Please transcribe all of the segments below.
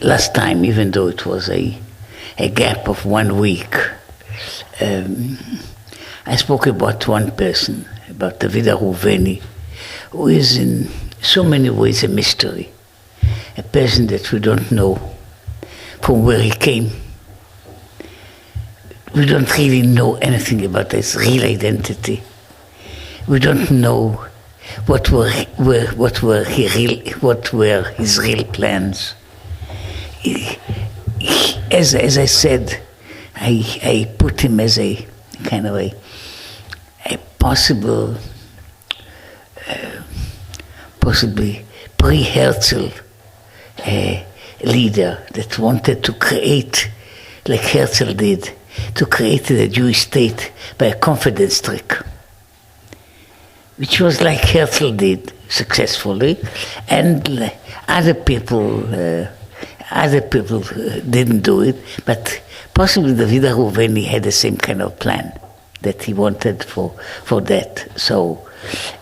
last time, even though it was a gap of 1 week, I spoke about one person, about David Reuveni, who is in so many ways a mystery, a person that we don't know from where he came. We don't really know anything about his real identity. We don't know what were his real plans. As I said, I put him as a kind of a possible, possibly pre-Herzl leader that wanted to create, like Herzl did, to create the Jewish state by a confidence trick, which was like Herzl did successfully, and other people didn't do it, but possibly David Reuveni had the same kind of plan that he wanted for that. So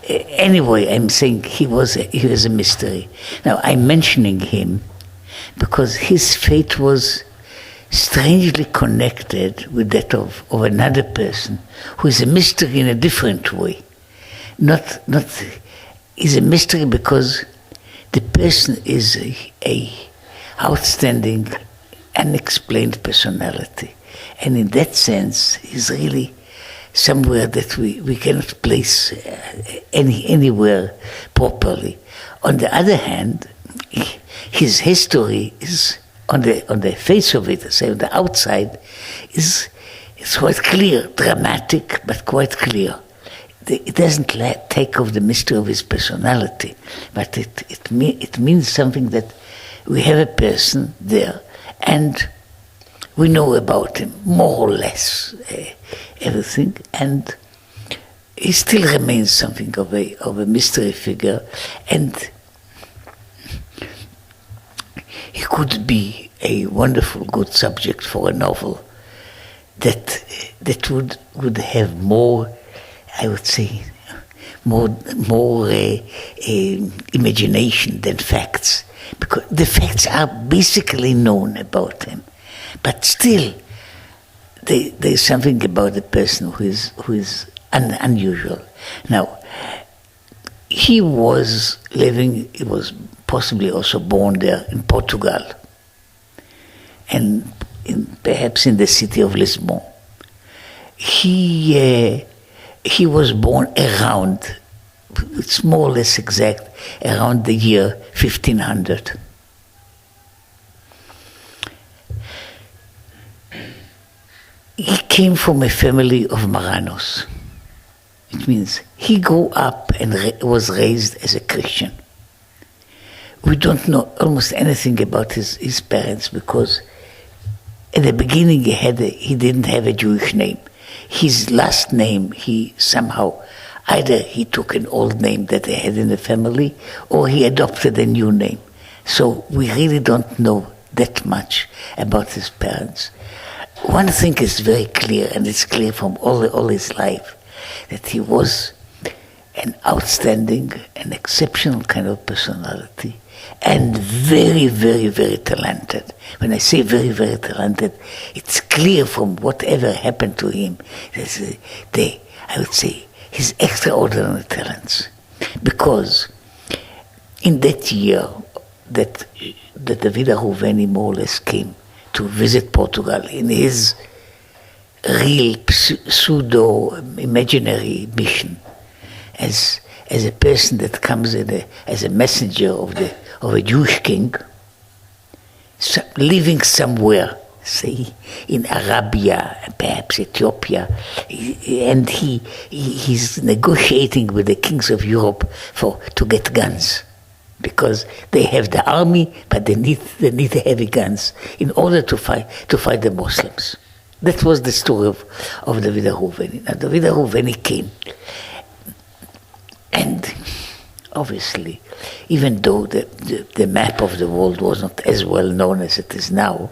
anyway, I'm saying he was a mystery. Now I'm mentioning him because his fate was strangely connected with that of another person who is a mystery in a different way. Not is a mystery because the person is a outstanding, unexplained personality, and in that sense is really somewhere that we cannot place anywhere properly. On the other hand, his history is on the face of it, say on the outside, it's quite clear, dramatic, but quite clear. It doesn't take off the mystery of his personality, but it means something that we have a person there, and we know about him more or less everything, and he still remains something of a mystery figure, and he could be a wonderful, good subject for a novel that would have more, I would say, more imagination than facts, because the facts are basically known about him, but still there's something about the person who is unusual. Now, he was possibly also born there in Portugal, and perhaps in the city of Lisbon. He was born around, it's more or less exact, around the year 1500. He came from a family of Marranos. It means he grew up and was raised as a Christian. We don't know almost anything about his parents because at the beginning he didn't have a Jewish name. His last name, he somehow, either he took an old name that they had in the family or he adopted a new name. So we really don't know that much about his parents. One thing is very clear, and it's clear from all his life, that he was an outstanding, an exceptional kind of personality, and very, very, very talented. When I say very, very talented, it's clear from whatever happened to him, I would say, his extraordinary talents. Because in that year that David Reuveni more or less came to visit Portugal in his real pseudo-imaginary mission, as a person that comes as a messenger of a Jewish king, living somewhere, say in Arabia, perhaps Ethiopia, and he's negotiating with the kings of Europe to get guns, because they have the army, but they need heavy guns in order to fight the Muslims. That was the story of David Reuveni. Now David Reuveni came, and obviously, even though the map of the world was not as well known as it is now,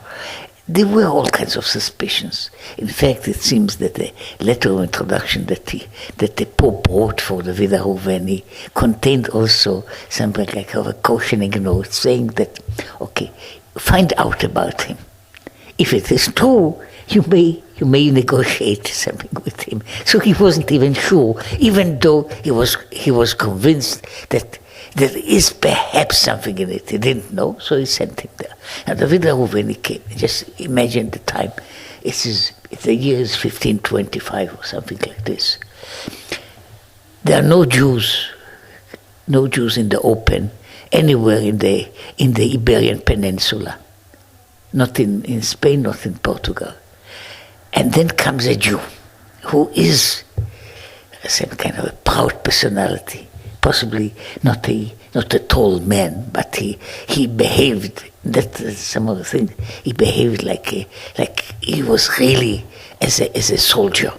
there were all kinds of suspicions. In fact, it seems that the letter of introduction that the Pope wrote for David Reuveni contained also something like a cautioning note saying that, okay, find out about him. If it is true, you may negotiate something with him. So he wasn't even sure, even though he was convinced that there is perhaps something in it. He didn't know, so he sent him there. And David Reuveni came. Just imagine the time. It's the year is 1525 or something like this. There are no Jews in the open anywhere in the Iberian Peninsula. Not in Spain, not in Portugal. And then comes a Jew who is some kind of a proud personality, possibly not a tall man, but he behaved. That's some of the things. He behaved like he was really as a soldier.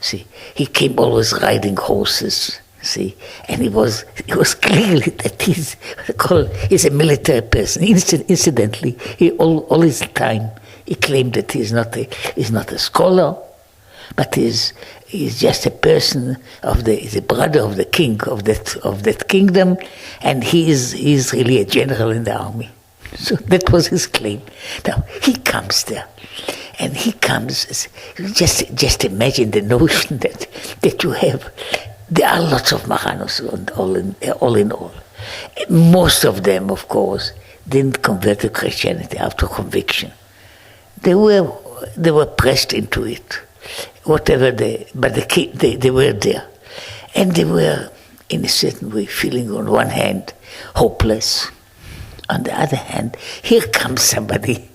See, he came always riding horses. See, and he was clearly that he's a military person. Incidentally, all his time he claimed that he's not a scholar, but he's just a person he's a brother of the king of that kingdom, and he's really a general in the army. So that was his claim. Now he comes there, and he comes. Just imagine the notion that you have. There are lots of Marranos, all in all. Most of them, of course, didn't convert to Christianity after conviction. They were pressed into it, but they were there, and they were in a certain way feeling on one hand hopeless, on the other hand, here comes somebody,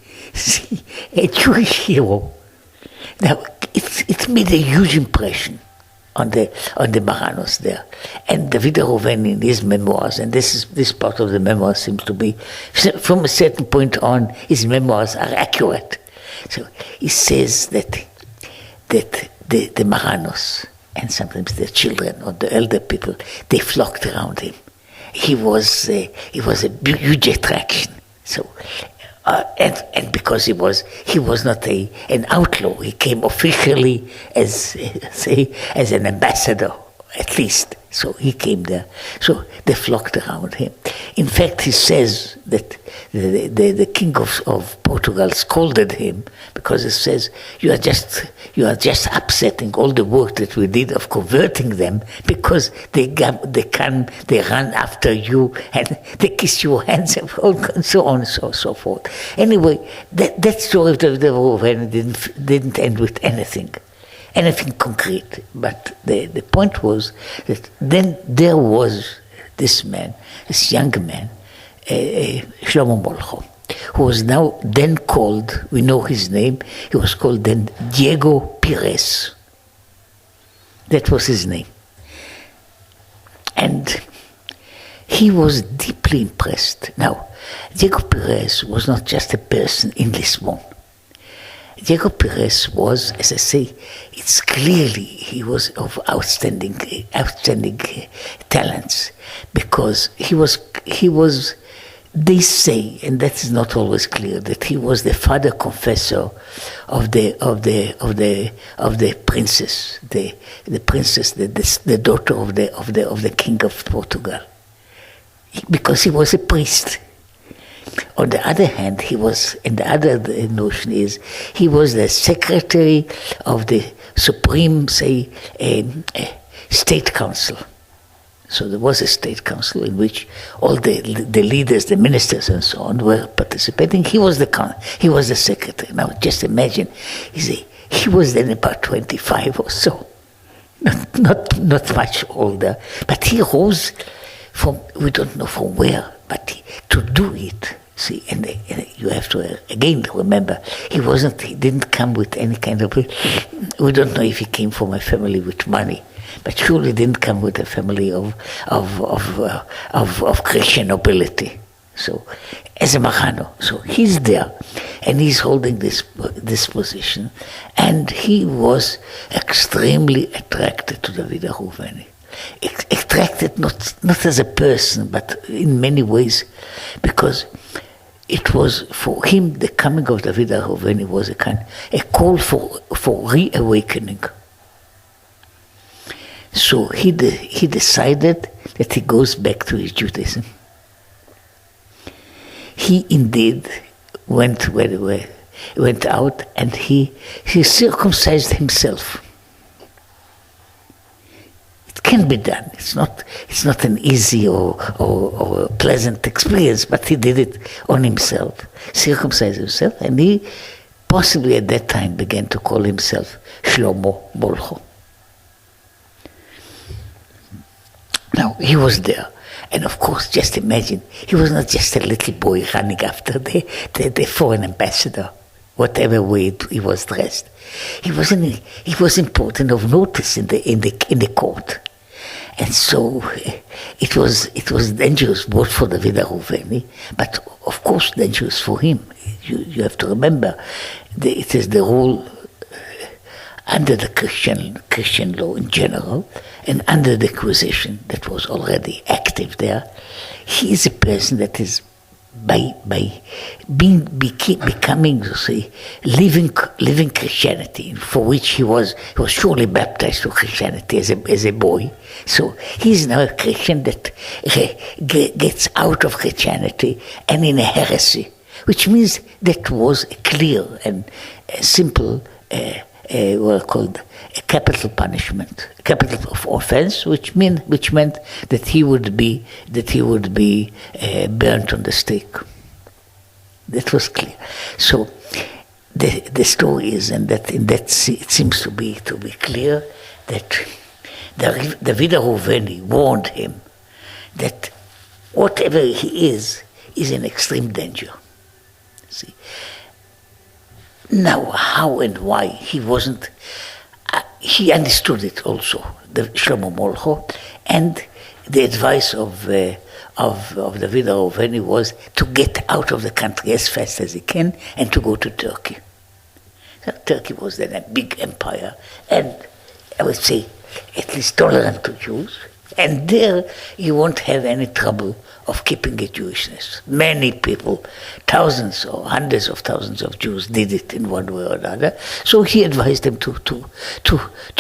a Jewish hero. Now it made a huge impression on the Marranos there. And David Reuveni in his memoirs, and this part of the memoirs seems to be, from a certain point on, his memoirs are accurate. So he says that the Marranos, and sometimes their children or the elder people, they flocked around him. He was a huge attraction. So. And because he was not an outlaw, he came officially as an ambassador, at least. So he came there. So they flocked around him. In fact, he says that the king of Portugal scolded him because he says, you are just upsetting all the work that we did of converting them, because they run after you and they kiss your hands and so on and so forth. Anyway, that story of the Reuveni didn't end with anything concrete. But the point was that then there was this young man, Shlomo Molcho, who was then called, we know his name, he was called then Diego Pires. That was his name. And he was deeply impressed. Now, Diego Pires was not just a person in Lisbon. Diego Pires was, as I say, it's clearly he was of outstanding talents, because he was. They say, and that is not always clear, that he was the father confessor of the princess, the princess, the daughter of the king of Portugal, because he was a priest. On the other hand, and the other notion is, he was the secretary of the Supreme, State Council. So there was a state council in which all the leaders, the ministers and so on were participating. He was the secretary. Now just imagine, he was then about 25 or so, not much older, but he rose from, we don't know from where, but to do it. See, and you have to again remember, he didn't come with any kind of, we don't know if he came from a family with money, but surely didn't come with a family of Christian nobility. So, as a Marrano, so he's there, and he's holding this position, and he was extremely attracted to David Reuveni. Attracted not as a person, but in many ways, because it was for him, the coming of David Reuveni was a call for reawakening. So he decided that he goes back to his Judaism. He indeed went where they were, went out, and he circumcised himself. It can be done. It's not an easy or pleasant experience, but he did it on himself, circumcised himself, and he possibly at that time began to call himself Shlomo Molcho. Now, he was there. And of course, just imagine, he was not just a little boy running after the foreign ambassador, whatever way he was dressed. He was important of notice in the court. And so it was dangerous both for David Reuveni, but of course dangerous for him. You have to remember, it is the rule under the Christian law in general, and under the Inquisition that was already active there. He is a person that is becoming, say, living Christianity, for which he was surely baptized to Christianity as a boy. So he is now a Christian that gets out of Christianity and in a heresy, which means that was a clear and a simple what called a capital punishment, capital of offense, which meant that he would be burnt on the stake. That was clear. So the story is, and that it seems to be clear that David Reuveni warned him that whatever he is in extreme danger. See. Now, how and why he wasn't, he understood it also, the Shlomo Molcho, and the advice of David Reuveni was to get out of the country as fast as he can and to go to Turkey. So Turkey was then a big empire, and I would say at least tolerant to Jews, and there you won't have any trouble of keeping a Jewishness. Many people, thousands or hundreds of thousands of Jews did it in one way or another. So he advised them to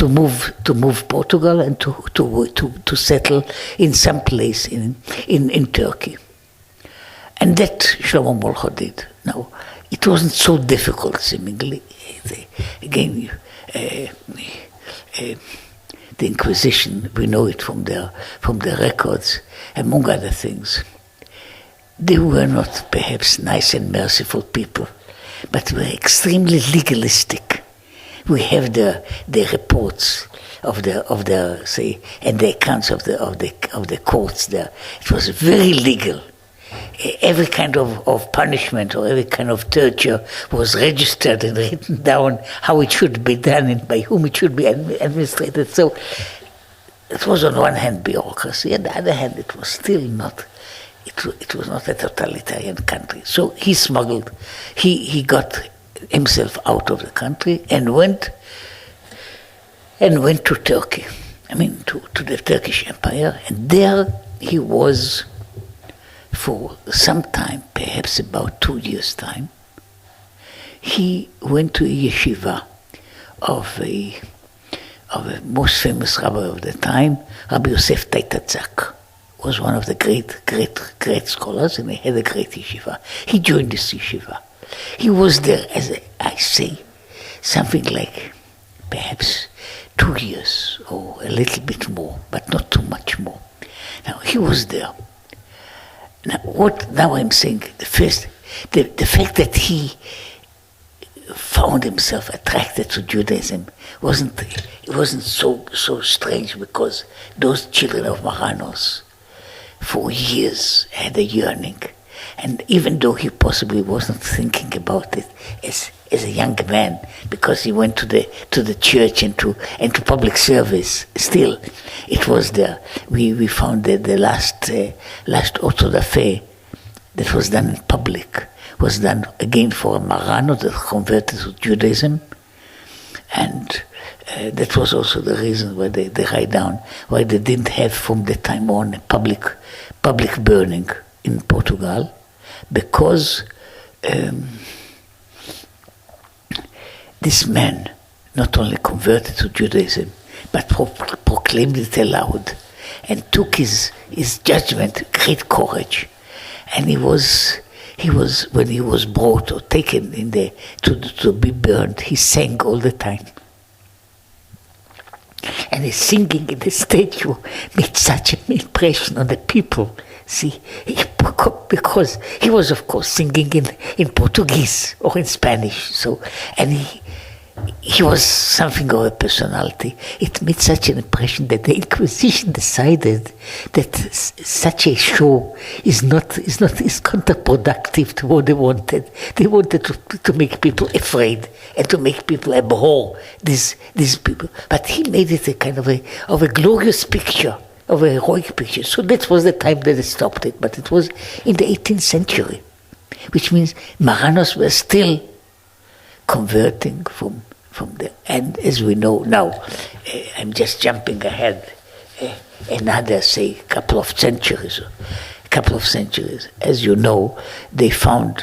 move Portugal and to settle in some place in Turkey. And that Shlomo Molcho did. Now, it wasn't so difficult, seemingly. Again, the Inquisition, we know it from their records, among other things. They were not perhaps nice and merciful people, but were extremely legalistic. We have the reports of the say, and the accounts of the courts there. It was very legal. Every kind of punishment or every kind of torture was registered and written down, how it should be done and by whom it should be administrated. So it was on one hand bureaucracy, on the other hand it was still not, it was not a totalitarian country. So he got himself out of the country and went to Turkey, to the Turkish Empire, and there he was for some time, perhaps about 2 years' time. He went to a yeshiva of a most famous rabbi of the time, Rabbi Yosef Taitatzak, was one of the great scholars, and he had a great yeshiva. He joined this yeshiva. He was there, as I say, something like perhaps 2 years or a little bit more, but not too much more. Now, he was there. Now I'm saying, the fact that he found himself attracted to Judaism wasn't so strange, because those children of Marranos for years had a yearning, and even though he possibly wasn't thinking about it as a young man, because he went to the church and to public service, still it was there. We found that the last auto da fe that was done in public was done again for a Marrano that converted to Judaism, and that was also the reason why they write down why they didn't have from the time on a public burning in Portugal, because this man not only converted to Judaism, but proclaimed it aloud, and took his judgment great courage, and he was when he was brought or taken to be burned, he sang all the time. And his singing in the statue made such an impression on the people. See, because he was, of course, singing in Portuguese or in Spanish. So, and he was something of a personality. It made such an impression that the Inquisition decided that such a show is counterproductive to what they wanted. They wanted to make people afraid and to make people abhor these people. But he made it a kind of a glorious picture, of a heroic picture. So that was the time that they stopped it. But it was in the 18th century, which means Marranos were still converting from there. And as we know now, I'm just jumping ahead another, say, couple of centuries. As you know, they found,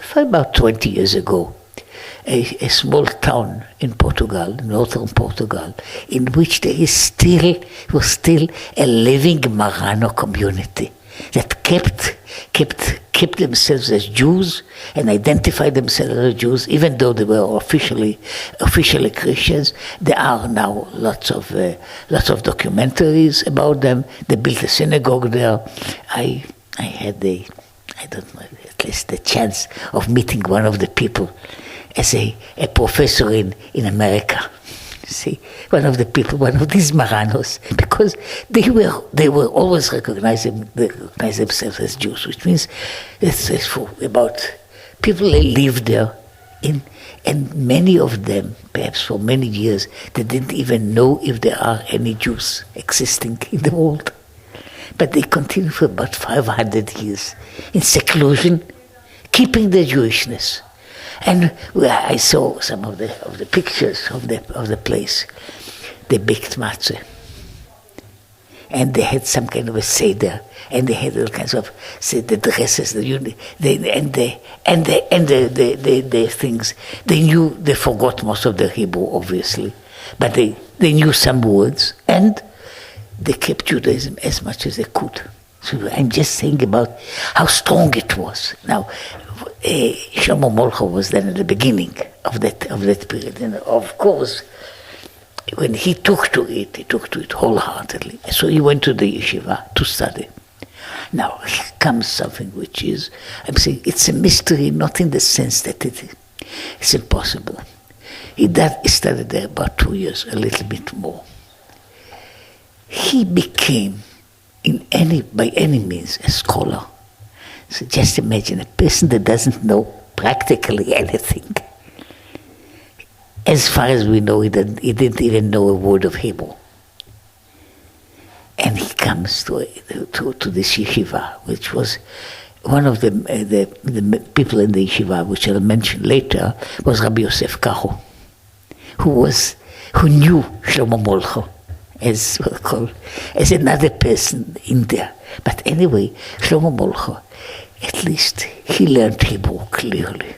for about 20 years ago, a small town in Portugal, northern Portugal, in which there was still a living Marrano community that kept themselves as Jews and identified themselves as Jews, even though they were officially Christians. There are now lots of documentaries about them. They built a synagogue there. I had at least the chance of meeting one of the people as a professor in America. See, one of these Marranos, because they were always recognize themselves as Jews, which means it's for about people that lived there, and many of them, perhaps for many years, they didn't even know if there are any Jews existing in the world. But they continued for about 500 years in seclusion, keeping their Jewishness. And I saw some of the pictures of the place. They baked matzah, and they had some kind of a seder, and they had all kinds of seder dresses. The things they knew. They forgot most of the Hebrew, obviously, but they knew some words, and they kept Judaism as much as they could. So I'm just saying about how strong it was. Now, Shlomo Molcho was then at the beginning of that period, and of course, when he took to it wholeheartedly. So he went to the yeshiva to study. Now here comes something which is, I'm saying, it's a mystery, not in the sense that it's impossible. He studied there about 2 years, a little bit more. He became, by any means, a scholar. So just imagine a person that doesn't know practically anything. As far as we know, he didn't even know a word of Hebrew. And he comes to this yeshiva, which was one of the people in the yeshiva, which I'll mention later, was Rabbi Yosef Karo, who knew Shlomo Molcho as another person in there. But anyway, Shlomo Molcho, at least he learned Hebrew clearly.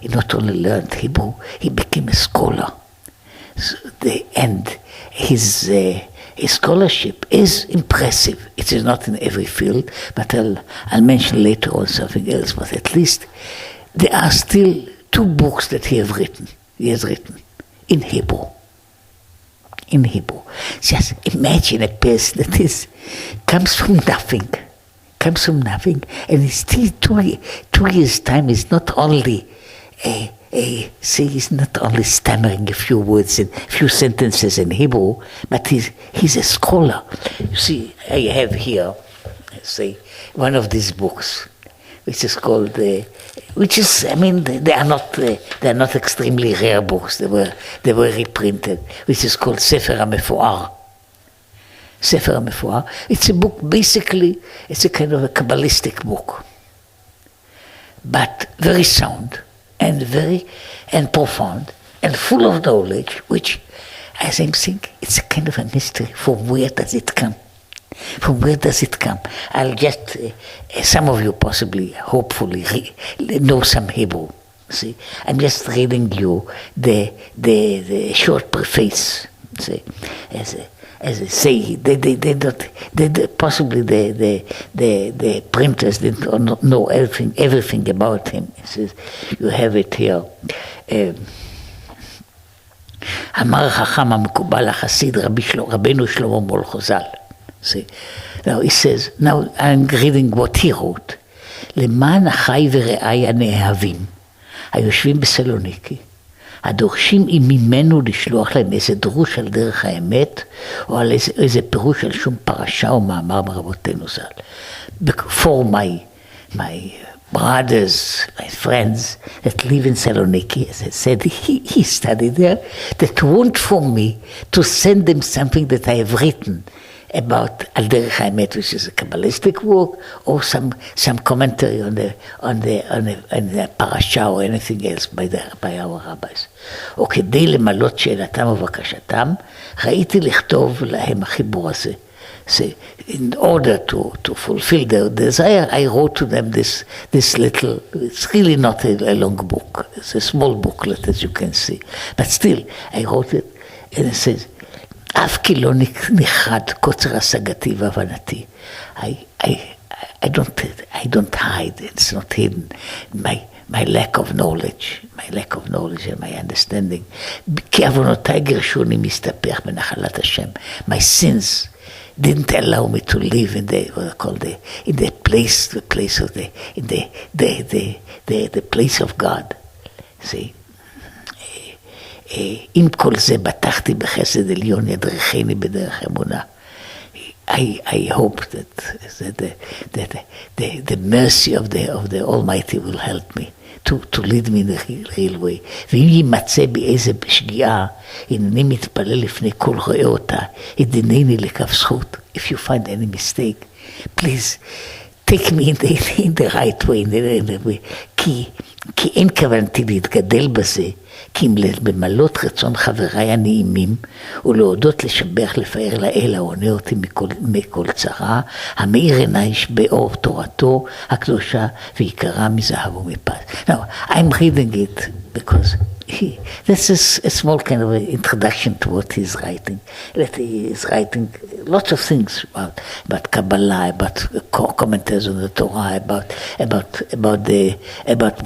He not only learned Hebrew, he became a scholar. And his scholarship is impressive. It is not in every field, but I'll mention later on something else. But at least there are still 2 books that he has written in Hebrew. Just imagine a person that comes from nothing, and in still 2 years' time is not only he's not only stammering a few words and a few sentences in Hebrew, but he's a scholar. You see, I have here, say, one of these books, which is called, they are not extremely rare books. They were reprinted, which is called Sefer HaMefuar. Sefer HaMefuar. It's a book, basically, it's a kind of a Kabbalistic book, but very sound and profound and full of knowledge, which, as I'm saying, it's a kind of a mystery. From where does it come? I'll just, some of you possibly, hopefully, know some Hebrew. See, I'm just reading you the short preface, see, as as I say, possibly the printers didn't know everything about him. He says, you have it here. אמר החכם המקובל החסיד רבינו שלמה מולכו ז"ל. Now he says, now I'm reading what he wrote. למען אחי ורעי הנאהבים, היושבים בסלוניקי, הדורשים ממנו לשלוח להם איזה דרוש על דרך האמת, או על איזה פירוש על שום פרשה או מאמר מרבותינו ז"ל. For my brothers, my friends that live in Saloniki, as I said, he studied there, that want for me to send them something that I have written about Al Derech HaEmet, which is a Kabbalistic work, or some commentary on the parasha or anything else by our rabbis. וכדי למלות שאלתם ובקשתם, ראיתי לכתוב להם החיבור הזה. So in order to fulfill their desire, I wrote to them this little, it's really not a long book, it's a small booklet as you can see, but still I wrote it, and it says, אף כי לא נחד קוצר השגתי והבנתי. I don't hide, it's not hidden, my lack of knowledge and my understanding. כי עוונותיי גירשוני מסתפח בנחלת השם. My sins didn't allow me to live in the place of God. See? עם כל זה בטחתי בחסד עליון ידרכני בדרך אמונה. I hope that the mercy of the Almighty will help me to lead me in the real way. ואם יימצא בי איזה שגיאה, הנני מתפלל לפני כל רואה אותה, הדינני לכף זכות. If you find any mistake, please take me in the right way, in the way. כי אין כוונתי להתגדל בזה, כי אם במלות רצון חבריי הנעימים, ולהודות לשבח לפאר לאל העונה אותי מכל צרה, המאיר עיניי באור תורתו הקדושה, ויקרא מזהב ומפז. Now, I'm reading it because this is a small kind of an introduction to what he's writing. That he is writing lots of things about Kabbalah, about commentaries on the Torah, about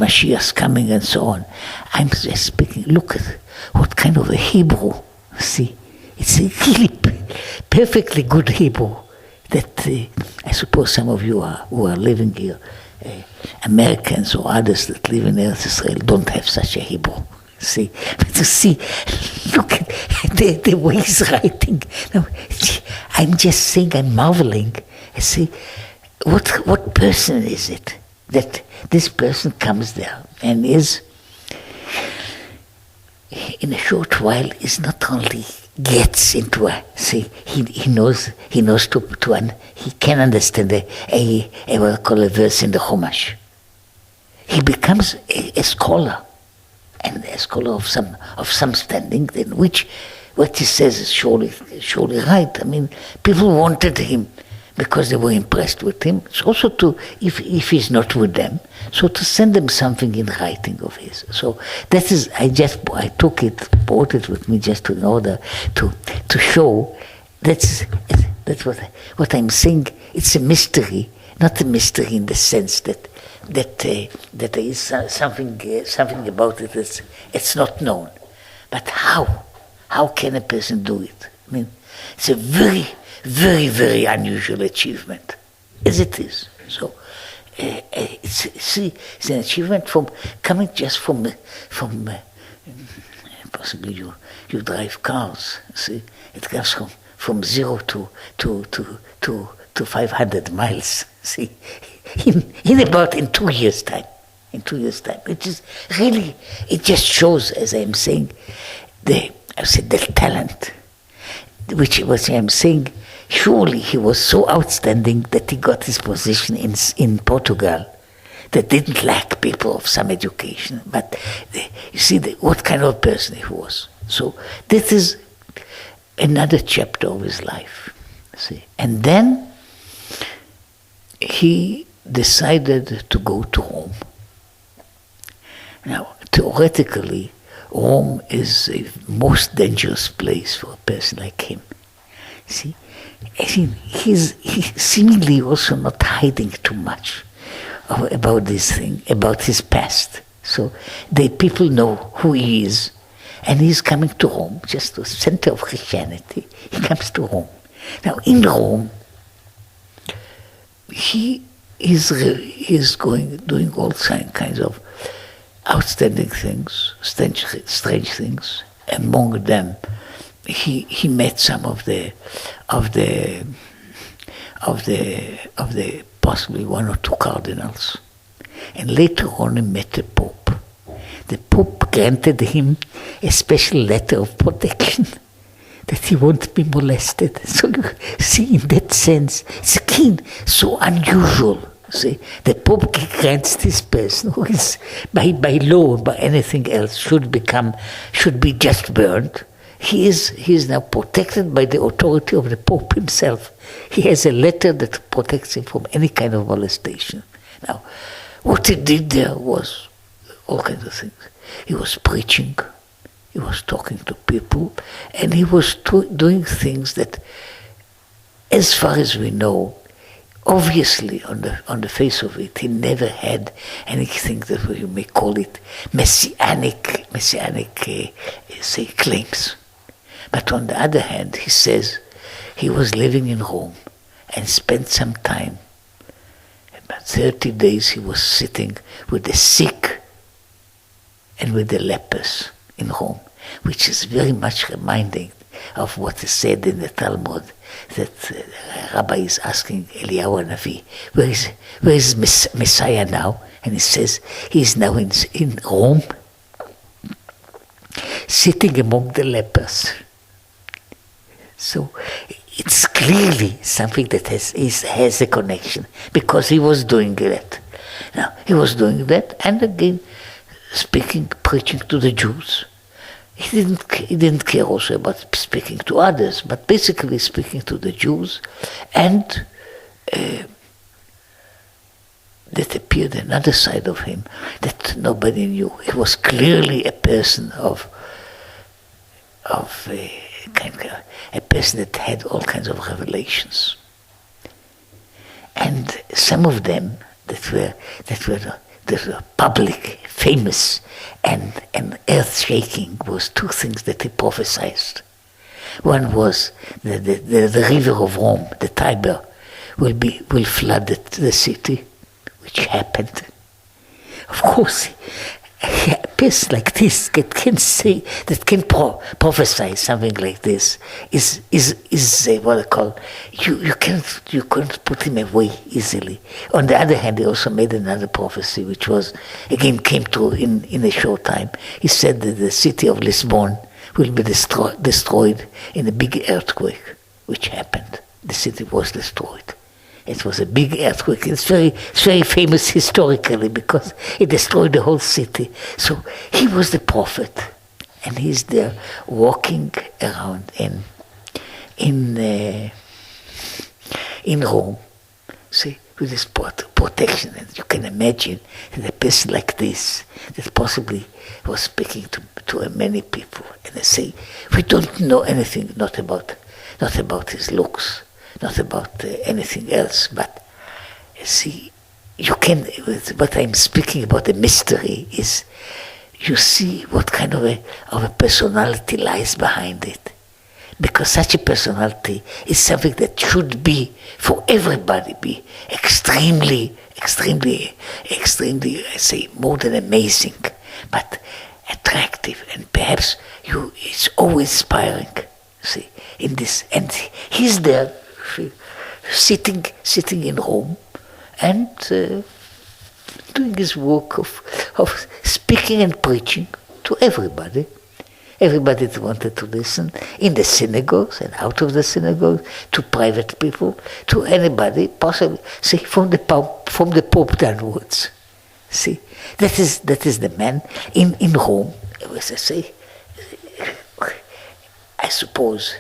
Mashiach's coming and so on. I'm just speaking. Look at what kind of a Hebrew. See, it's a really perfectly good Hebrew that I suppose some of you who are living here, Americans or others that live in Eretz Israel, don't have such a Hebrew. See, but to see, look at the way he's writing. Now, I'm just saying, I'm marveling. I see, what person is it that this person comes there and is, in a short while, is not only gets into he knows he can understand what I call a verse in the Chumash. He becomes a scholar. And a scholar of some standing, in which what he says is surely right. I mean, people wanted him because they were impressed with him. It's also if he's not with them, so to send them something in writing of his. So that is, I took it, brought it with me just in order to show that's what I'm saying. It's a mystery, not a mystery in the sense that there is something about it it's not known. But how can a person do it? I mean, it's a very, very, very unusual achievement, as it is. So it's an achievement from coming just from possibly you drive cars. See, it comes from 0 to 500 miles. See. In 2 years' time. It is really, it just shows, as I'm saying, the talent, which I'm saying, surely he was so outstanding that he got his position in Portugal that didn't lack people of some education. But you see what kind of person he was. So this is another chapter of his life. See, and then he decided to go to Rome. Now, theoretically, Rome is a most dangerous place for a person like him. See, I mean, he's seemingly also not hiding too much about this thing, about his past. So the people know who he is, and he's coming to Rome, just the center of Christianity. He comes to Rome. Now in Rome, he is doing all kinds of outstanding things, strange things. Among them, he met some of the possibly one or two cardinals, and later on he met the Pope. The Pope granted him a special letter of protection that he won't be molested. So you see, in that sense, it's again so unusual. See, the Pope grants this person who is by law, by anything else, should be just burned. He is now protected by the authority of the Pope himself. He has a letter that protects him from any kind of molestation. Now, what he did there was all kinds of things. He was preaching, he was talking to people, and he was doing things that, as far as we know, obviously on the face of it, he never had anything that we may call it messianic say claims. But on the other hand, he says he was living in Rome and spent some time, about 30 days he was sitting with the sick and with the lepers in Rome, which is very much reminding of what is said in the Talmud, that Rabbi is asking Eliyahu Navi, where is Messiah now? And he says he is now in Rome, sitting among the lepers. So it's clearly something that has a connection, because he was doing that. Now, he was doing that, and again, preaching to the Jews. He didn't care also about speaking to others, but basically speaking to the Jews, and that appeared another side of him that nobody knew. He was clearly a person a person that had all kinds of revelations, and some of them that were public, famous, and earth-shaking was two things that he prophesied. One was the river of Rome, the Tiber, will flood the city, which happened. Of course, a person like this that can prophesy something like this is what I call, you can't put him away easily. On the other hand, he also made another prophecy, which was again came true in a short time. He said that the city of Lisbon will be destroyed in a big earthquake, which happened. The city was destroyed. It was a big earthquake. It's very famous historically because it destroyed the whole city. So he was the prophet, and he's there walking around in Rome, see, with this protection. And you can imagine that a person like this, that possibly was speaking to many people, and they say, we don't know anything, not about his looks, not about anything else, but see, you can, what I'm speaking about, the mystery is, you see what kind of a personality lies behind it. Because such a personality is something that should be, for everybody, be extremely, I say, more than amazing, but attractive, and perhaps it's always inspiring, see, in this. And he's there, sitting in Rome, and doing his work of speaking and preaching to everybody that wanted to listen, in the synagogues and out of the synagogues, to private people, to anybody possible. See, from the Pope downwards. See, that is the man in Rome. As I say, I suppose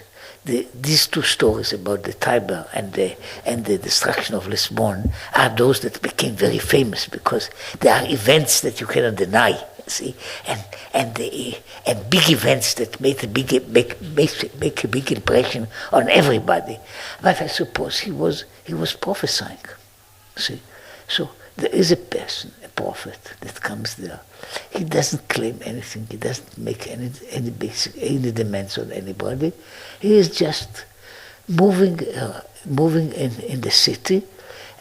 these two stories about the Tiber and the destruction of Lisbon are those that became very famous because they are events that you cannot deny. see, and big events that make a big impression on everybody. But I suppose he was prophesying. See, so there is a person, a prophet, that comes there. He doesn't claim anything. He doesn't make any demands on anybody. He is just moving in the city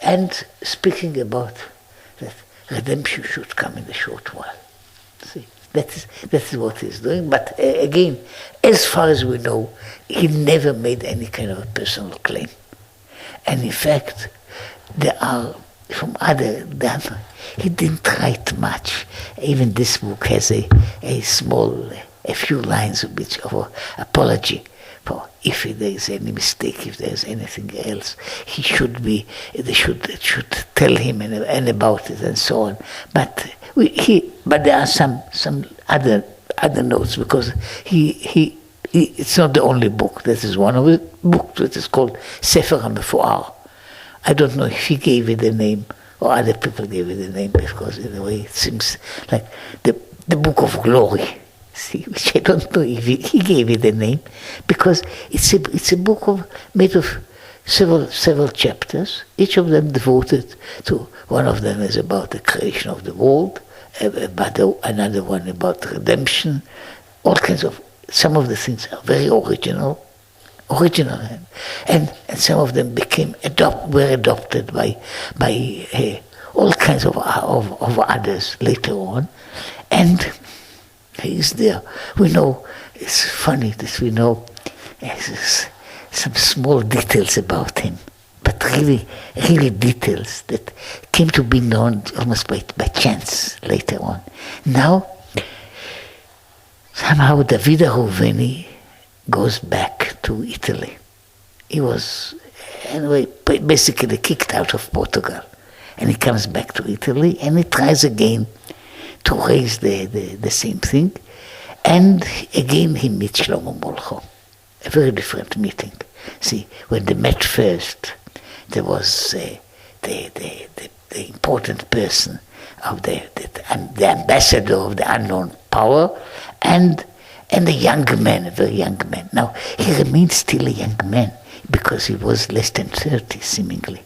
and speaking about that redemption should come in a short while. See, that is what he's doing. But again, as far as we know, he never made any kind of a personal claim. And in fact, there are from he didn't write much. Even this book has a few lines of apology for if there is any mistake, if there is anything else, they should tell him and about it and so on. But there are some other notes, because it's not the only book. This is one of the books that is called Sefer HaMefu'ar. I don't know if he gave it a name or other people gave it a name, because in a way it seems like the Book of Glory. See, which I don't know if he gave it a name, because it's a book made of several chapters, each of them devoted to, one of them is about the creation of the world, another one about redemption, all kinds of, some of the things are very original, and some of them were adopted by all kinds of others later on, and he's there. We know, it's funny that we know some small details about him, but really details that came to be known almost by chance later on. Now, somehow David Reuveni goes back to Italy. He was, anyway, basically kicked out of Portugal. And he comes back to Italy and he tries again to raise the same thing. And again he meets Shlomo Molcho. A very different meeting. See, when they met first, there was the important person of the ambassador of the unknown power, and a young man, a very young man. Now, he remains still a young man, because he was less than 30, seemingly,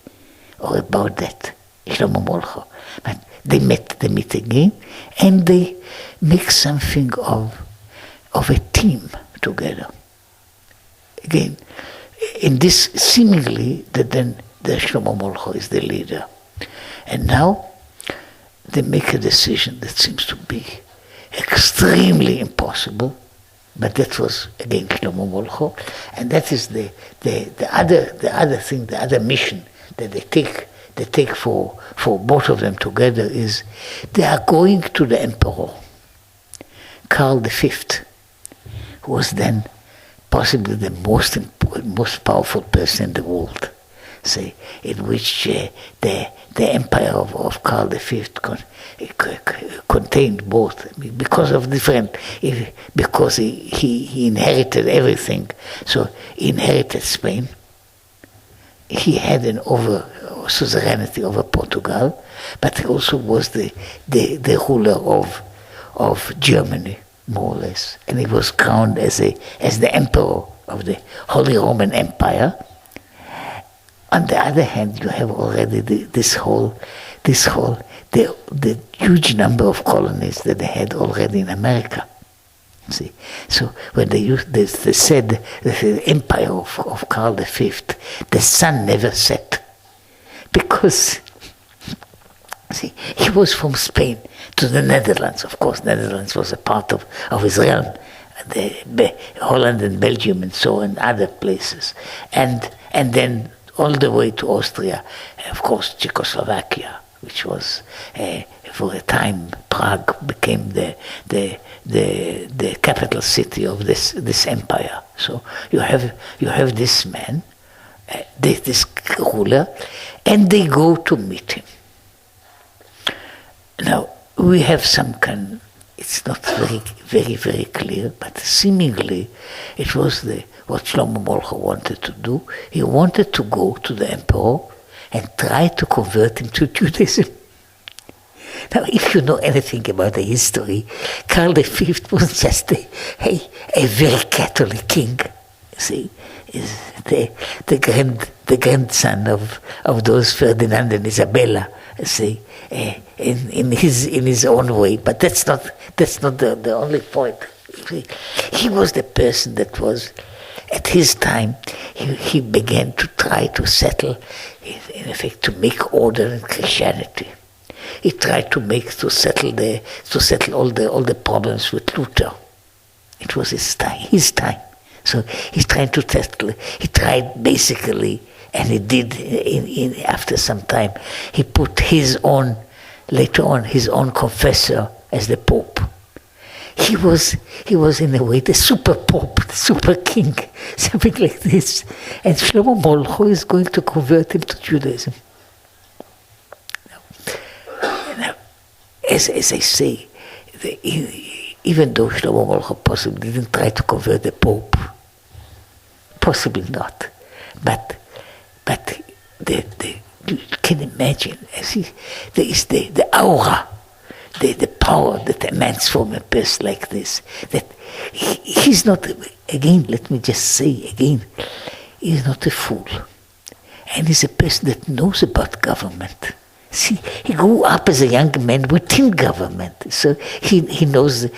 or about that, Shlomo Molcho. But they meet again, and they make something of a team together. Again, in this, seemingly, that then the Shlomo Molcho is the leader. And now, they make a decision that seems to be extremely impossible, but that was again Shlomo Molcho, and that is the other thing, the other mission that they take for both of them together is they are going to the emperor, Karl V, who was then possibly the most powerful person in the world, say, in which the empire of Karl V contained both, because he inherited everything. So he inherited Spain. He had suzerainty over Portugal, but he also was the ruler of Germany, more or less, and he was crowned as the emperor of the Holy Roman Empire. On the other hand, you have already the huge number of colonies that they had already in America. See, so when they said that the empire of Karl V, the sun never set, because see, he was from Spain to the Netherlands. Of course, Netherlands was a part of his realm, Holland and Belgium and so on, other places, and then all the way to Austria, of course, Czechoslovakia, which was for a time Prague became the capital city of this empire. So you have this man, this ruler, and they go to meet him. Now we have some kind. It's not very clear, but seemingly it was what Shlomo Molcho wanted to do. He wanted to go to the emperor and try to convert him to Judaism. Now, if you know anything about the history, Karl V was just a very Catholic king. See, is the grandson of those Ferdinand and Isabella. See, in his own way. But that's not the only point. He was the person that was, at his time, he began to try to settle, in effect, to make order in Christianity. He tried to settle all the problems with Luther. It was his time. So he's trying to settle. He tried basically, and he did. After some time, he put later on his own confessor as the Pope. He was in a way the super Pope, the super king, something like this. And Shlomo Molcho is going to convert him to Judaism. Now, as I say, even though Shlomo Molcho possibly didn't try to convert the Pope, possibly not, but you can imagine, there is the aura, the power that emanates from a person like this, that he's not, again, let me just say again, he's not a fool. And he's a person that knows about government. See, he grew up as a young man within government, so he knows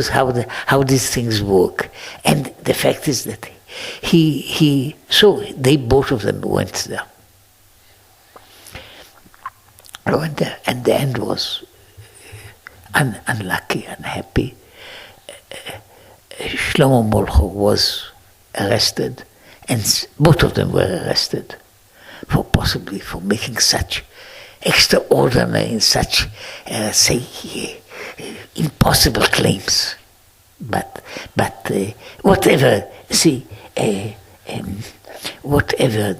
how these things work. And the fact is that so they both of them went there. And the end was unlucky, unhappy. Shlomo Molcho was arrested, and both of them were arrested possibly for making such extraordinary and such, impossible claims. But whatever, whatever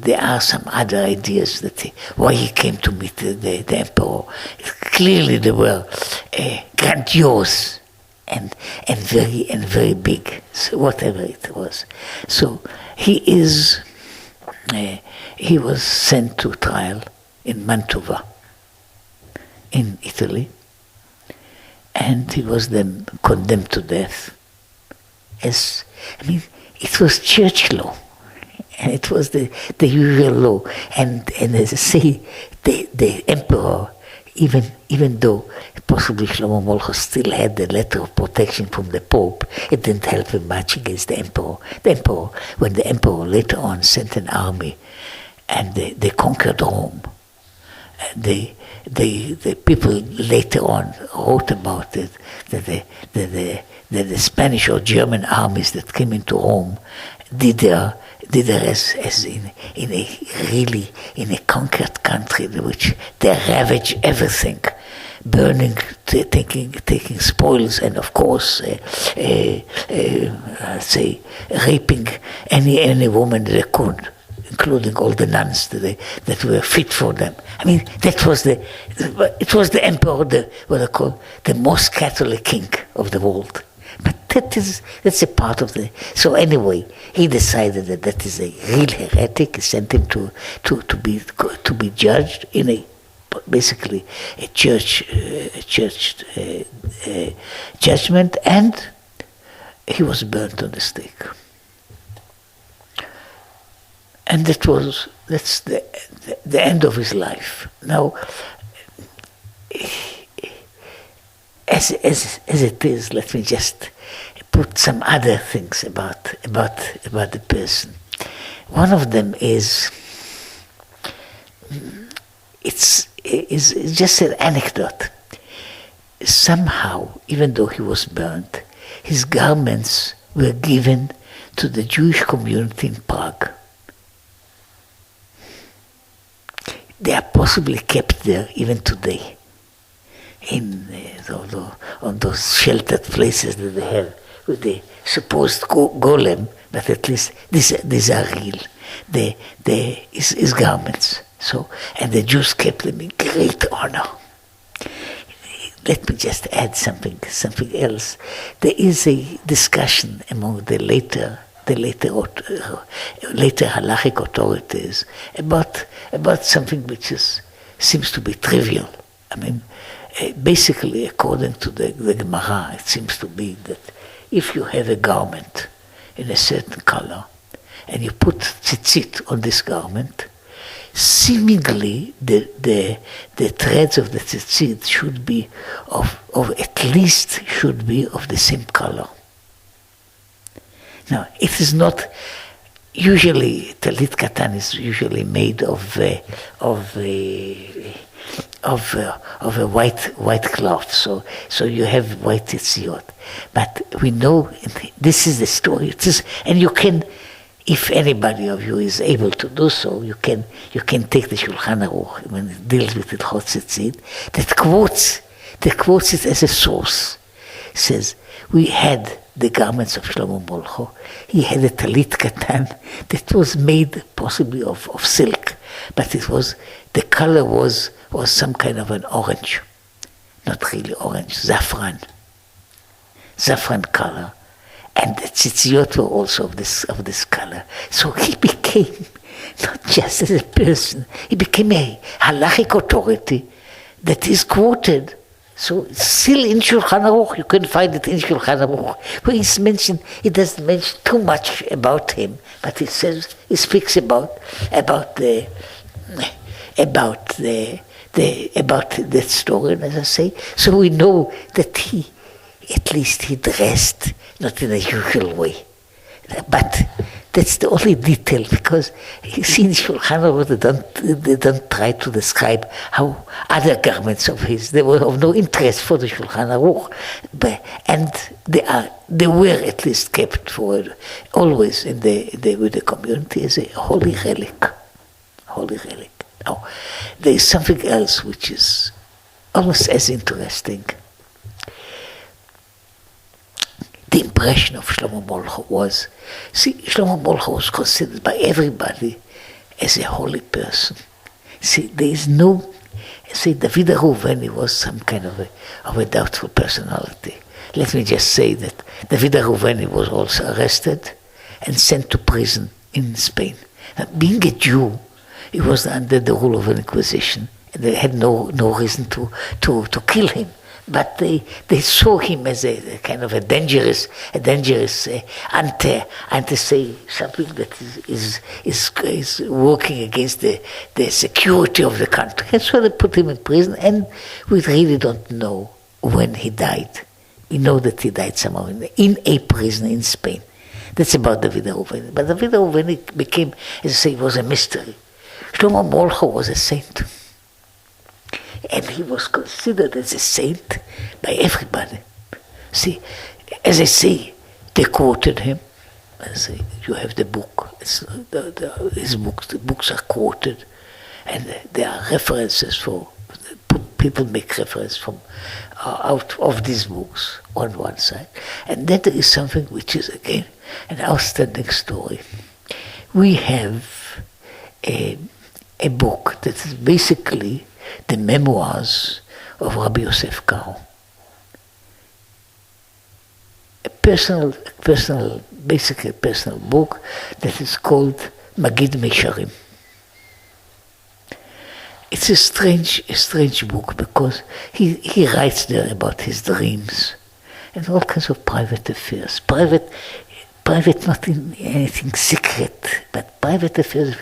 there are some other ideas that why he came to meet the emperor. Clearly they were grandiose and very big. So whatever it was. So he was sent to trial in Mantova, in Italy, and he was then condemned to death. It was church law, and it was the usual law. And as I say, the emperor, even though possibly Shlomo Molcho still had the letter of protection from the Pope, it didn't help him much against the emperor. When the emperor later on sent an army, and they conquered Rome, the people later on wrote about it, that the Spanish or German armies that came into Rome did there as in a conquered country in which they ravaged everything, burning, taking spoils, and of course, raping any woman they could, including all the nuns that were fit for them. It was the emperor, what they call the most Catholic king of the world. But that's a part of the. So anyway, he decided that is a real heretic. He sent him to be judged in basically a church judgment, and he was burnt on the stake. And that's the end of his life. Now, as it is, let me just put some other things about the person. One of them is just an anecdote. Somehow, even though he was burnt, his garments were given to the Jewish community in Prague. They are possibly kept there even today, on those sheltered places that they have with the supposed golem, but at least these are real. His garments. So, and the Jews kept them in great honor. Let me just add something else. There is a discussion among the later halachic authorities about something which seems to be trivial. I mean, basically, according to the Gemara, it seems to be that if you have a garment in a certain color, and you put tzitzit on this garment, seemingly the threads of the tzitzit should be of at least should be of the same color. Now, it is not usually talit katan is usually made of a white cloth, so you have white tzitzit. But we know this is the story. It is, and you can, if anybody of you is able to do so, you can take the Shulchan Aruch when it deals with Hilchot Tzitzit that quotes it as a source. It says, we had the garments of Shlomo Molcho. He had a talit katan that was made possibly of silk, but the color was some kind of an orange, not really orange, saffron color, and the tzitzit were also of this color. So he became not just as a person, he became a halachic authority that is quoted. So it's still in Shulchan Aruch, you can find it in Shulchan Aruch, where he's mentioned, he doesn't mention too much about him, but he speaks about that story, and as I say, so we know that he dressed not in a usual way. But that's the only detail, because you see in Shulchan Aruch they don't try to describe how other garments of his, they were of no interest for the Shulchan Aruch, and they were at least kept forward always with the community as a holy relic. Now, there is something else which is almost as interesting. The impression of Shlomo Molcho was, Shlomo Molcho was considered by everybody as a holy person. David Reuveni was some kind of a doubtful personality. Let me just say that David Reuveni was also arrested and sent to prison in Spain. Now, being a Jew, he was under the rule of an inquisition, and they had no reason to kill him. But they saw him as a kind of a dangerous ante say something that is working against the security of the country. And so they put him in prison, and we really don't know when he died. We know that he died somehow in a prison in Spain. That's about David Reuveni. But David Reuveni became, as I say, was a mystery. Shlomo Molcho was a saint. And he was considered as a saint by everybody. See, as I say, they quoted him. I say, you have the book. His books. The books are quoted, and there are references for people make reference from out of these books on one side, and then there is something which is again an outstanding story. We have a book that is basically the memoirs of Rabbi Yosef Karo. Basically a personal book that is called Magid Mesharim. It's a strange book because he writes there about his dreams and all kinds of private affairs. Private not in anything secret, but private affairs,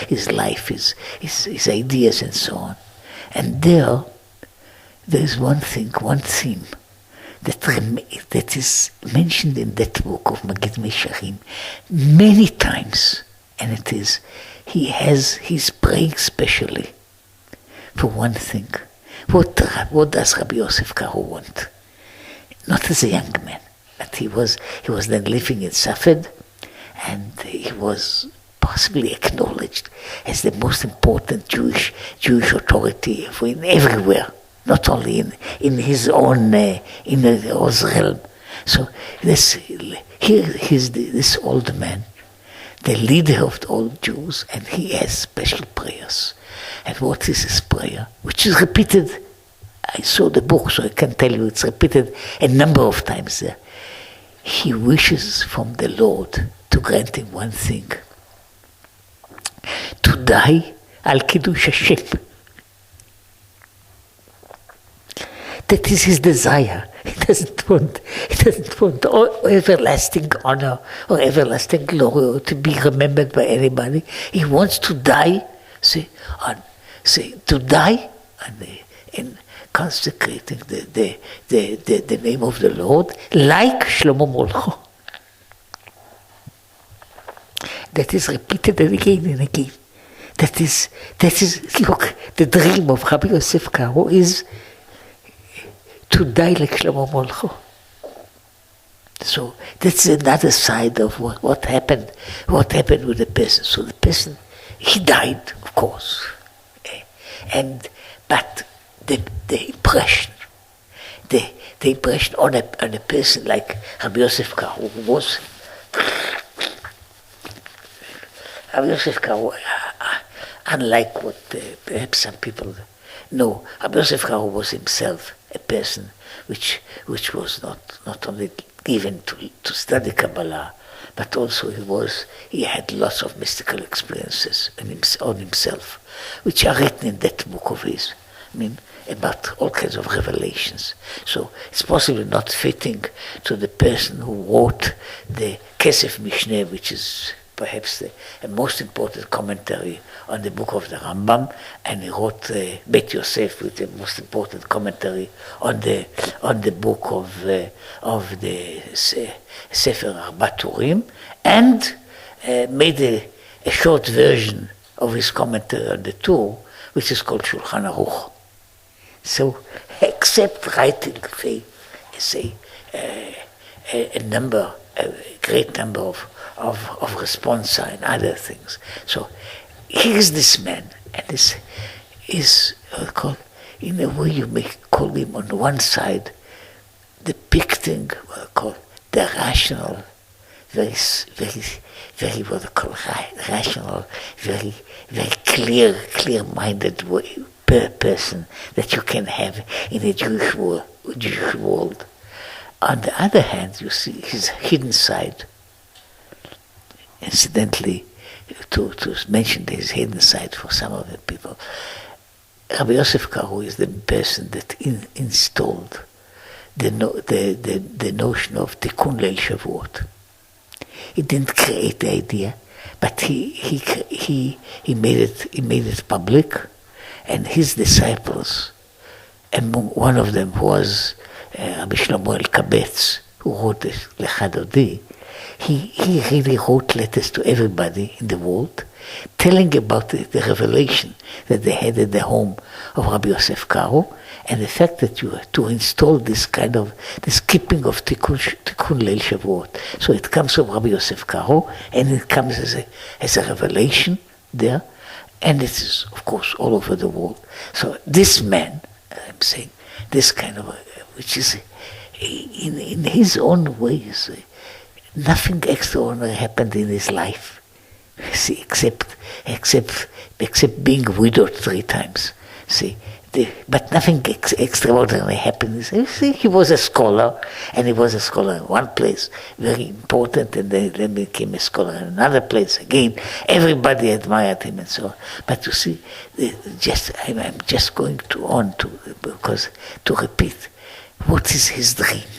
his life, his ideas and so on. And there is one theme that is mentioned in that book of Magid Mesharim many times, and it is he's praying specially for one thing. What does Rabbi Yosef Karo want? Not as a young man, but he was then living in Safed, and he was possibly acknowledged as the most important Jewish authority everywhere, not only in his own realm. So this old man, the leader of all Jews, and he has special prayers. And what is his prayer? Which is repeated. I saw the book, so I can tell you it's repeated a number of times there. He wishes from the Lord to grant him one thing: to die al Kiddush Hashem. That is his desire. He doesn't want everlasting honor or everlasting glory or to be remembered by anybody. He wants to die, to die and consecrating the name of the Lord, like Shlomo Molcho. That is repeated again and again. That is, look, the dream of Rabbi Yosef Karo is to die like Shlomo Molcho. So that's another side of what happened with the person. So the person, he died, of course. But the impression on a person like Rabbi Yosef Karo was unlike what perhaps some people know. Rabbi Yosef Karo was himself a person which was not only given to study Kabbalah, but also he had lots of mystical experiences on himself, which are written in that book of his. About all kinds of revelations. So it's possibly not fitting to the person who wrote the Kesef Mishneh, which is perhaps the most important commentary on the book of the Rambam, and he wrote Bet Yosef, with the most important commentary on the book of the Sefer Arba Turim, and made a short version of his commentary on the Tur, which is called Shulchan Aruch. So, except writing, say, a great number of responsa and other things. So, here's this man, and this is called, in a way you may call him on one side, depicting the rational, very what they call rational, very clear-minded person that you can have in a Jewish world. On the other hand, you see his hidden side. Incidentally, to mention his hidden side for some of the people, Rabbi Yosef Karo is the person that installed the notion of Tikkun Leil Shavuot. He didn't create the idea, but he made it public. And his disciples, and one of them was Rabbi Shlomo Kabetz, who wrote the Lecha Dodi. He really wrote letters to everybody in the world, telling about the revelation that they had at the home of Rabbi Yosef Karo, and the fact that you to install this keeping of Tikkun Leil Shavuot. So it comes from Rabbi Yosef Karo, and it comes as a revelation there. And it is, of course, all over the world. So this man, I'm saying, this kind of, which is in his own ways, nothing extraordinary happened in his life, see, except being widowed 3 times. See, but nothing extraordinary happened. See, he was a scholar, and he was a scholar in one place, very important, and then became a scholar in another place again. Everybody admired him and so on. But you see, I'm just going to repeat, what is his dream?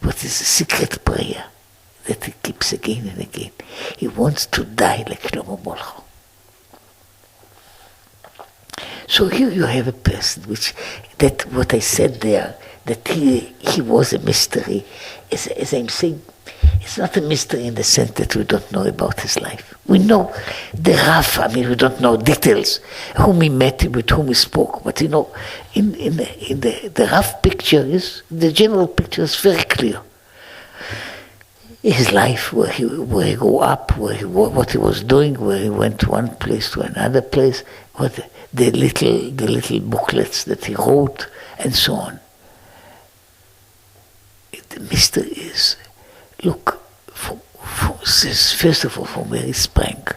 What is the secret prayer that he keeps again and again? He wants to die like Shlomo Molcho. So here you have a person what I said there, that he was a mystery, as I'm saying, it's not a mystery in the sense that we don't know about his life. We know the rough, we don't know details, whom he met, with whom he spoke, but in the rough picture the general picture is very clear. His life, where he grew up, what he was doing, where he went to one place to another place, the little booklets that he wrote, and so on. The mystery is, look, first of all, from where he sprang.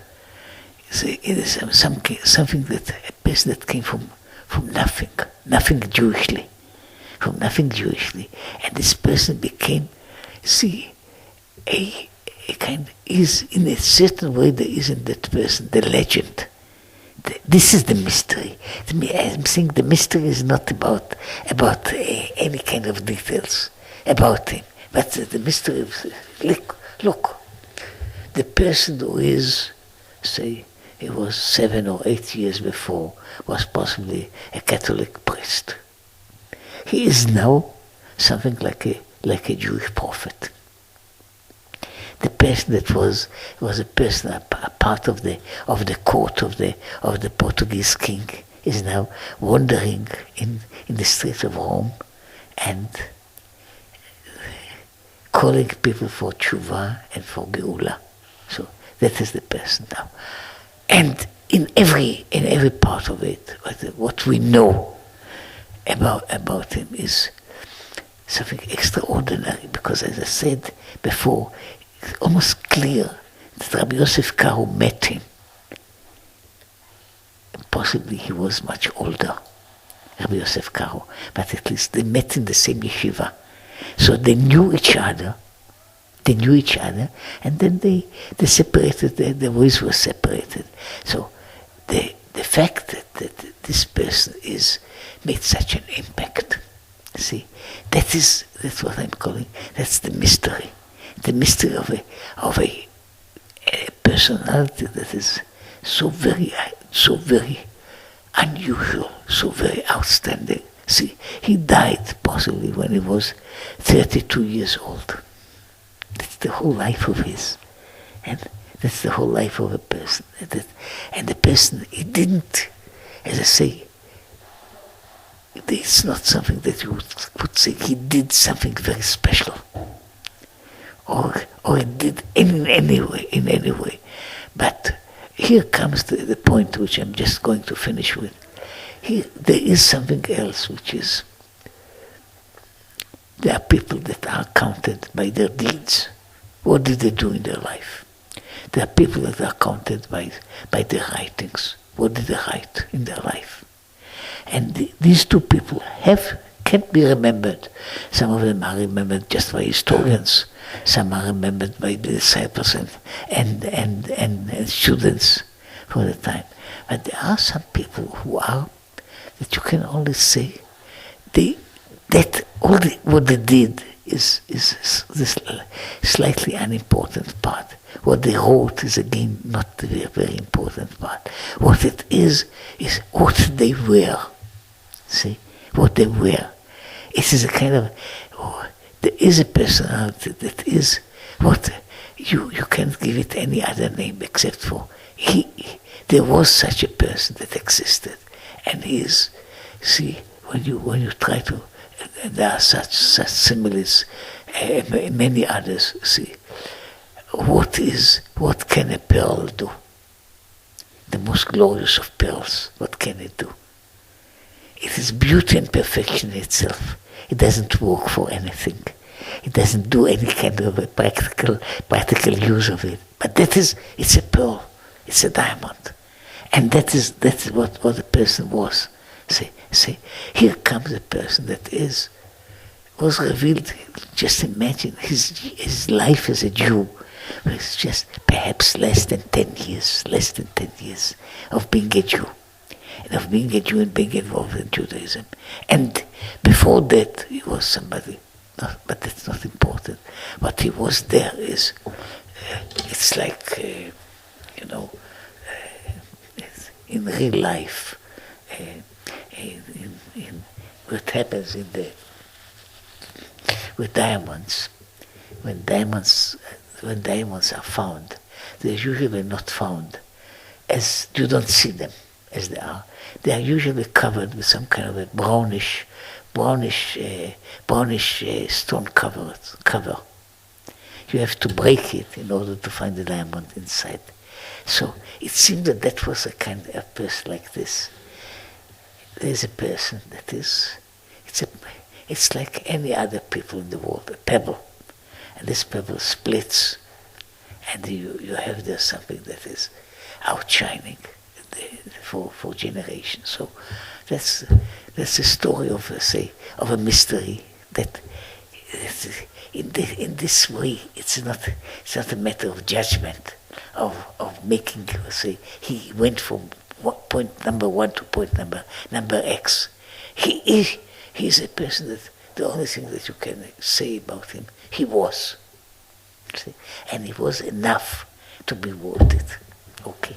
It is something that a person that came from nothing Jewishly, and this person became, a kind is in a certain way there is in that person the legend, This is the mystery. I'm saying the mystery is not about any kind of details about him, but the mystery of, look, the person who is, say, he was 7 or 8 years before, was possibly a Catholic priest. He is now something like a Jewish prophet. The person that was a person, a part of the court of the Portuguese king, is now wandering in the streets of Rome and calling people for tshuva and for geula. So that is the person now. And in every part of it, what we know about him is something extraordinary, because as I said before, it's almost clear that Rabbi Yosef Karo met him. Possibly he was much older, Rabbi Yosef Karo, but at least they met in the same yeshiva. So they knew each other, and then they separated, their ways were separated. So the fact that this person made such an impact, see, that's what I'm calling, that's the mystery. The mystery of a personality that is so very unusual, so very outstanding. See, he died possibly when he was 32 years old. That's the whole life of his, and that's the whole life of a person. And the person, he didn't, as I say, it's not something that you would say he did something very special. Or it did in any way. But here comes the point which I'm just going to finish with. Here, there is something else, which is, there are people that are counted by their deeds. What did they do in their life? There are people that are counted by their writings. What did they write in their life? And these two people can't be remembered. Some of them are remembered just by historians. Some are remembered by the disciples and students for the time. But there are some people that you can only say what they did is this slightly unimportant part. What they wrote is again not the very, very important part. What it is what they were. See, what they were. It is a kind of, there is a personality that is what you can't give it any other name except for there was such a person that existed, and he is. See, when you try to, there are such similes, many others. See, what can a pearl do? The most glorious of pearls. What can it do? It is beauty and perfection itself. It doesn't work for anything. It doesn't do any kind of a practical use of it. But it's a pearl. It's a diamond. And that's what the person was. See, here comes a person that was revealed. Just imagine his life as a Jew was just perhaps less than 10 years of being a Jew. And of being a Jew and being involved in Judaism. And before that, he was somebody, but that's not important. What he was there is, it's like, in real life, in what happens with diamonds. When diamonds are found, they're usually not found as you don't see them as they are. They are usually covered with some kind of a brownish stone cover. You have to break it in order to find the diamond inside. So it seemed that was a kind of person like this. There's a person that is, it's like any other people in the world, a pebble. And this pebble splits, and you have there something that is outshining for generations. So that's the story of a mystery that in this way it's not a matter of judgment of making, he went from point number one to point number X. He's a person that the only thing that you can say about him, he was. See? And he was enough to be wanted. Okay.